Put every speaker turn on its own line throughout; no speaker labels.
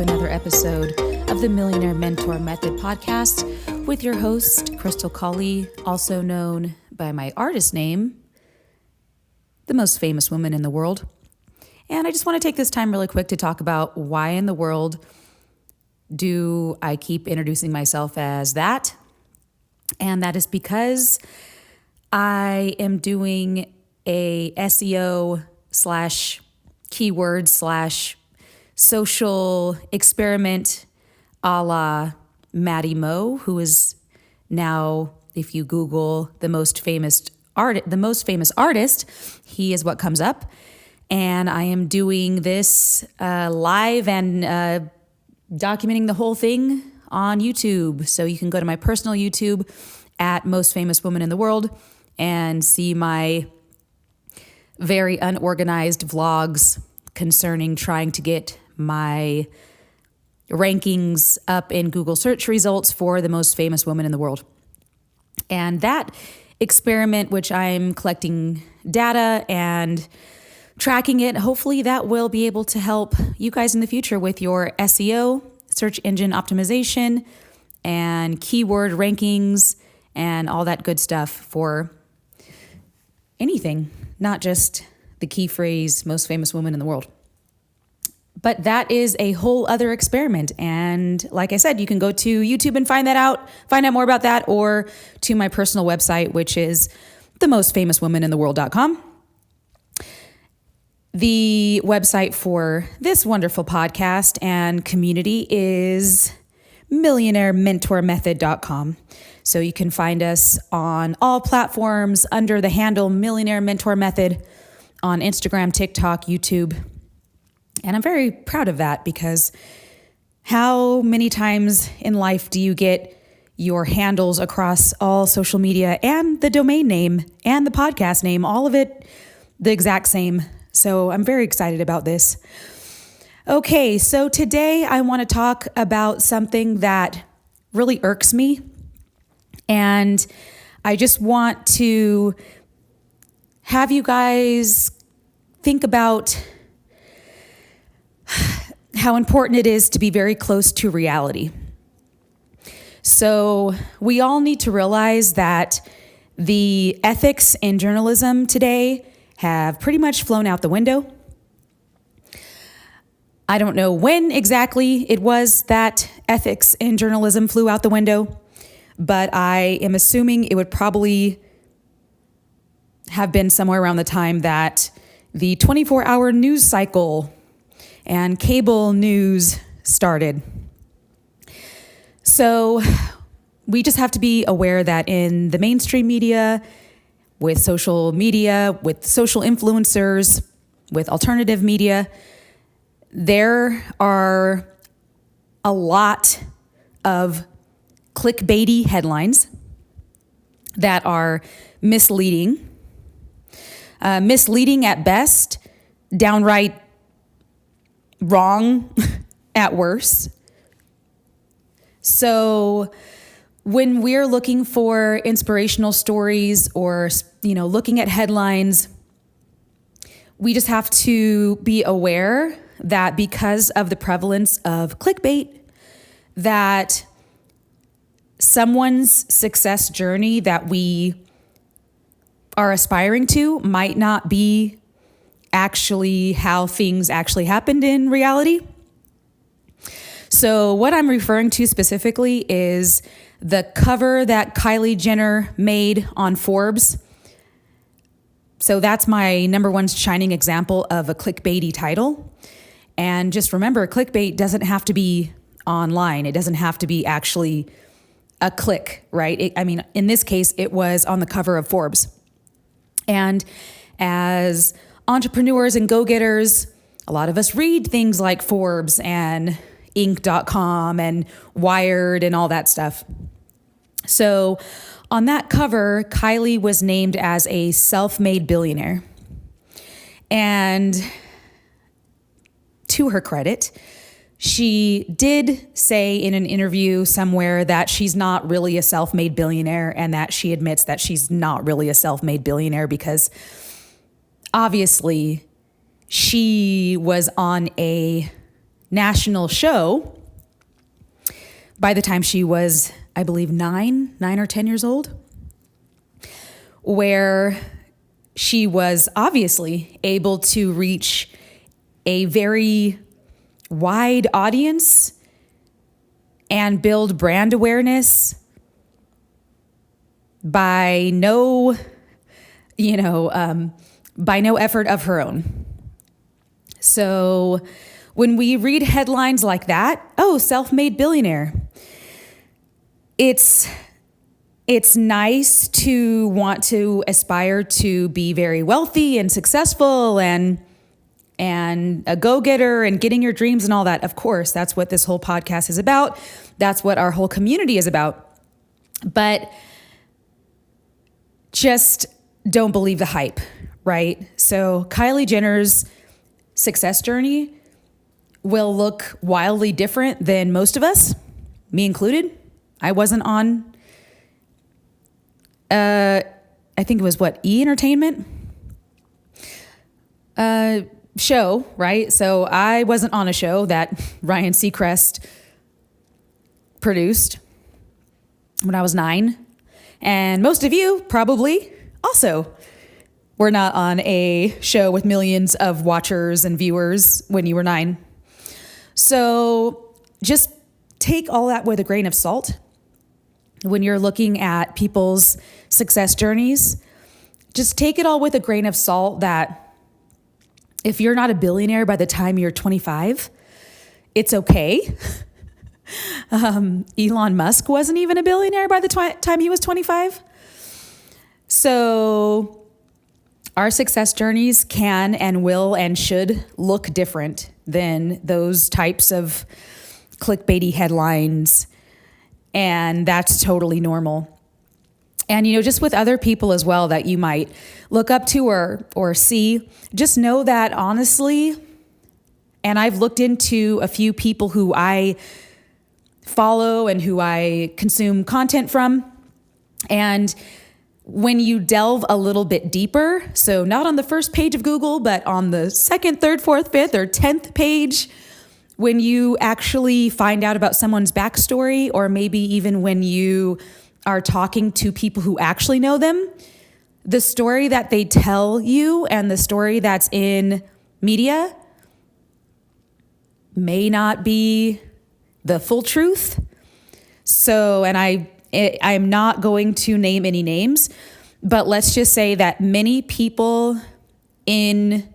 another episode of the Millionaire Mentor Method podcast with your host, Krystal, also known by my artist name, the most famous woman in the world. And I just want to take this time really quick to talk about why in the world do I keep introducing myself as that? And that is because I am doing a SEO slash keyword slash social experiment a la Maddie Mo, who is now, if you Google the most famous artist, he is what comes up. And I am doing this live and documenting the whole thing on YouTube. So you can go to my personal YouTube at Most Famous Woman in the World and see my very unorganized vlogs concerning trying to get my rankings up in Google search results for the most famous woman in the world. And that experiment, which I'm collecting data and tracking it, hopefully that will be able to help you guys in the future with your SEO, search engine optimization, and keyword rankings, and all that good stuff for anything, not just the key phrase, most famous woman in the world. But that is a whole other experiment. And like I said, you can go to YouTube and find out more about that, or to my personal website, which is themostfamouswomanintheworld.com. The website for this wonderful podcast and community is millionairementormethod.com. So you can find us on all platforms under the handle Millionaire Mentor Method on Instagram, TikTok, YouTube. And I'm very proud of that, because how many times in life do you get your handles across all social media and the domain name and the podcast name, all of it the exact same? So I'm very excited about this. Okay, so today I want to talk about something that really irks me. And I just want to have you guys think about how important it is to be very close to reality. So we all need to realize that the ethics in journalism today have pretty much flown out the window. I don't know when exactly it was that ethics in journalism flew out the window, but I am assuming it would probably have been somewhere around the time that the 24-hour news cycle and cable news started. So we just have to be aware that in the mainstream media, with social media, with social influencers, with alternative media, there are a lot of click-baity headlines that are misleading at best, downright wrong at worst. So when we're looking for inspirational stories or, looking at headlines, we just have to be aware that because of the prevalence of clickbait, that someone's success journey that we are aspiring to might not be actually how things actually happened in reality. So what I'm referring to specifically is the cover that Kylie Jenner made on Forbes. So that's my number one shining example of a clickbaity title. And just remember, clickbait doesn't have to be online. It doesn't have to be actually a click, right? In this case, it was on the cover of Forbes. And as entrepreneurs and go-getters, a lot of us read things like Forbes and Inc.com and Wired and all that stuff. So on that cover, Kylie was named as a self-made billionaire. And to her credit, she did say in an interview somewhere that she's not really a self-made billionaire, and that she admits that she's not really a self-made billionaire because obviously she was on a national show by the time she was, I believe, 9 or 10 years old, where she was obviously able to reach a very wide audience and build brand awareness by no effort of her own. So when we read headlines like that, oh, self-made billionaire, it's nice to want to aspire to be very wealthy and successful and a go-getter and getting your dreams and all that. Of course, that's what this whole podcast is about. That's what our whole community is about. But just don't believe the hype, right? So Kylie Jenner's success journey will look wildly different than most of us, me included. I wasn't on, I think it was E! Entertainment show, right? So I wasn't on a show that Ryan Seacrest produced when I was 9. And most of you probably also were not on a show with millions of watchers and viewers when you were 9. So just take all that with a grain of salt when you're looking at people's success journeys. Just take it all with a grain of salt that if you're not a billionaire by the time you're 25, it's okay. Elon Musk wasn't even a billionaire by the time he was 25. So our success journeys can and will and should look different than those types of clickbaity headlines. And that's totally normal. And, just with other people as well that you might look up to or see, just know that honestly, and I've looked into a few people who I follow and who I consume content from. And when you delve a little bit deeper, so not on the first page of Google, but on the second, third, fourth, fifth, or 10th page, when you actually find out about someone's backstory, or maybe even when you are talking to people who actually know them, the story that they tell you and the story that's in media may not be the full truth. So, and I'm not going to name any names, but let's just say that many people in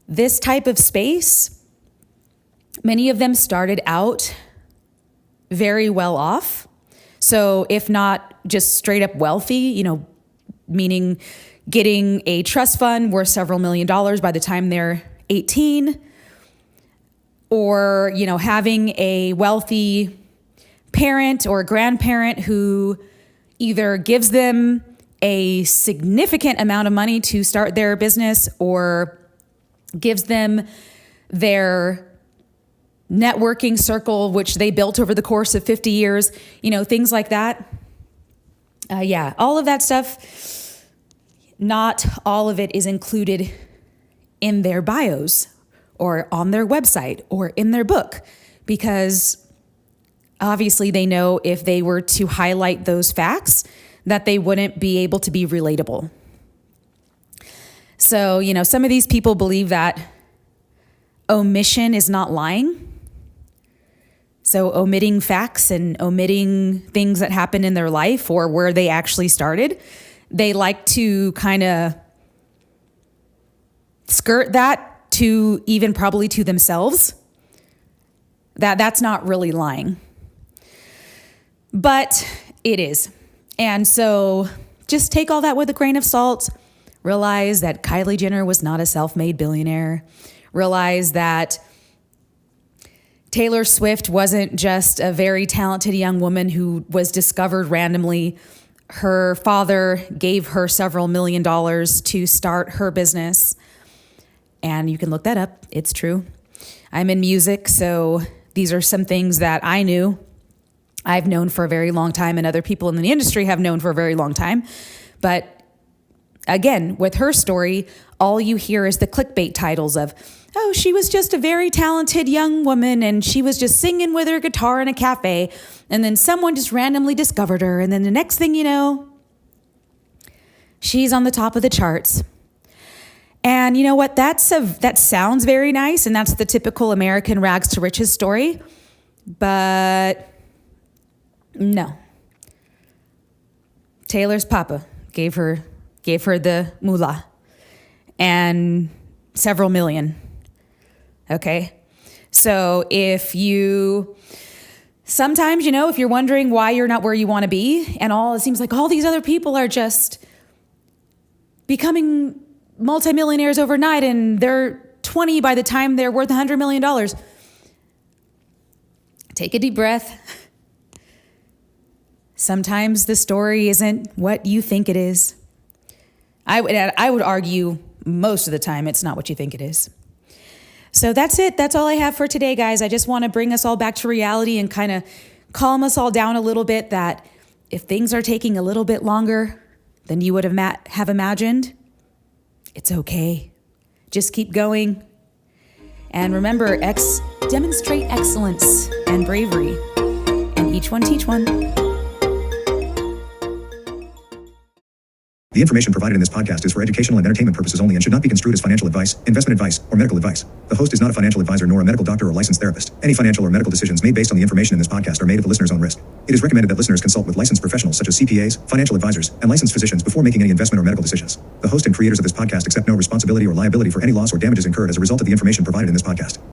this type of space, many of them started out very well off. So if not just straight up wealthy, meaning getting a trust fund worth several $1 million by the time they're 18, or, having a wealthy parent or grandparent who either gives them a significant amount of money to start their business or gives them their networking circle, which they built over the course of 50 years, things like that. All of that stuff, not all of it is included in their bios or on their website or in their book, because obviously they know if they were to highlight those facts that they wouldn't be able to be relatable. So, some of these people believe that omission is not lying. So omitting facts and omitting things that happened in their life or where they actually started, they like to kind of skirt that to even probably to themselves. That's not really lying. But it is. And so just take all that with a grain of salt. Realize that Kylie Jenner was not a self-made billionaire. Realize that Taylor Swift wasn't just a very talented young woman who was discovered randomly. Her father gave her several $1 million to start her business. And you can look that up. It's true. I'm in music, so these are some things that I knew. I've known for a very long time, and other people in the industry have known for a very long time. But again, with her story, all you hear is the clickbait titles of, oh, she was just a very talented young woman and she was just singing with her guitar in a cafe. And then someone just randomly discovered her. And then the next thing you know, she's on the top of the charts. And you know what? That sounds very nice. And that's the typical American rags to riches story. But no. Taylor's papa gave her the moolah and several million. Okay. So if you're wondering why you're not where you want to be and it seems like all these other people are just becoming multimillionaires overnight and they're 20 by the time they're worth $100 million. Take a deep breath. Sometimes the story isn't what you think it is. I would argue most of the time it's not what you think it is. So that's it. That's all I have for today, guys. I just want to bring us all back to reality and kind of calm us all down a little bit that if things are taking a little bit longer than you would have imagined, it's okay. Just keep going. And remember, demonstrate excellence and bravery, and each one teach one.
The information provided in this podcast is for educational and entertainment purposes only and should not be construed as financial advice, investment advice, or medical advice. The host is not a financial advisor nor a medical doctor or licensed therapist. Any financial or medical decisions made based on the information in this podcast are made at the listener's own risk. It is recommended that listeners consult with licensed professionals such as CPAs, financial advisors, and licensed physicians before making any investment or medical decisions. The host and creators of this podcast accept no responsibility or liability for any loss or damages incurred as a result of the information provided in this podcast.